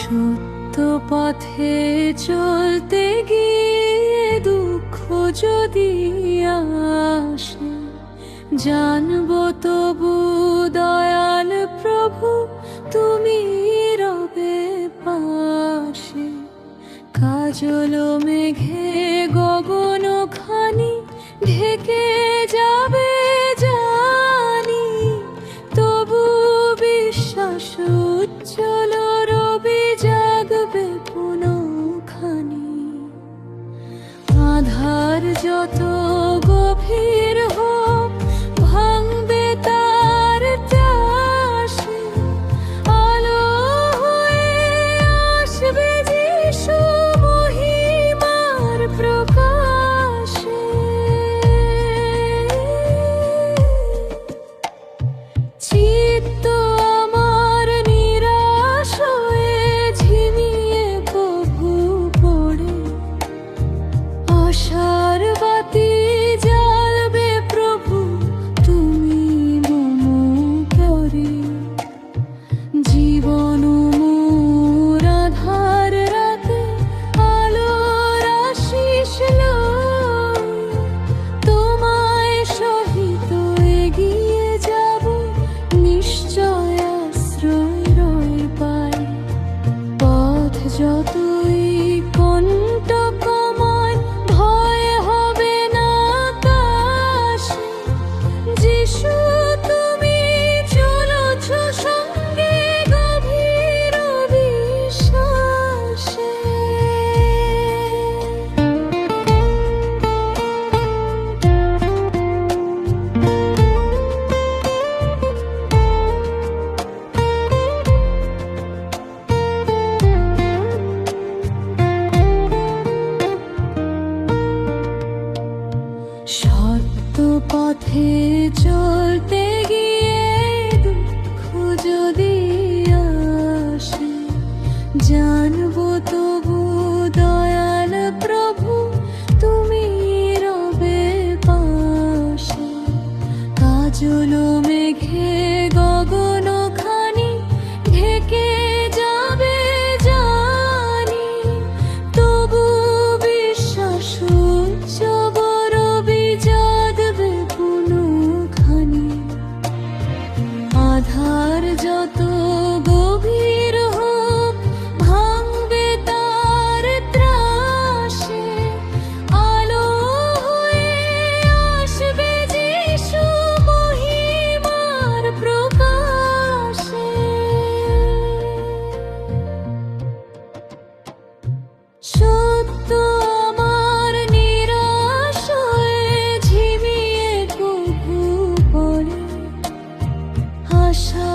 সত্য পথে চলতে গিয়ে দুঃখ যদি আসে, জানবো তবু দয়াল প্রভু তুমি রবে পাশে। কাজল মেঘে গগন খানি ঢেকে যাবে জানি, তবু বিশ্বাস উজ্জ্বল রবি জাগবে পুনখানি। আধার যত গভীর হোক ভাঙবে তার ত্রাসে, আলো হয়ে আসবে যিশু মহিমার প্রকাশে। চিত্ত আমার নিরাশ হয়ে ঝিমিয়ে কভু পড়ে, আশার বাতি জ্বালবে প্রভু তুমি মম পরে। জীবন মোর আধার রাতে আলোর আশিস লয়, তোমায় সহিত এগিয়ে যাব নিশ্চয় আশ্রয় রয় পাই। পথ যতই কণ্টকময় ভয় হবে না কাশে, যিশু তুমি চলেছ সঙ্গে গভীর বিশ্বাসে। সত্য পথে চলতে গিয়ে দুঃখ যদি আসে, জানবো তবু দয়াল প্রভু তুমি রবে পাশে। কাজল মেঘে গগন খানি ঢেকে যাবে জানি, তবু বিশ্বাস উজ্জ্বল রবি জাগবে পুনখানি। আধার যত গভীর হোক ভাঙবে তার ত্রাসে, আলো হয়ে আসবে যিশু মহিমার প্রকাশে। সত্য আমার নিরাশ হয়ে ঝিমিয়ে কভু পড়ে, আশা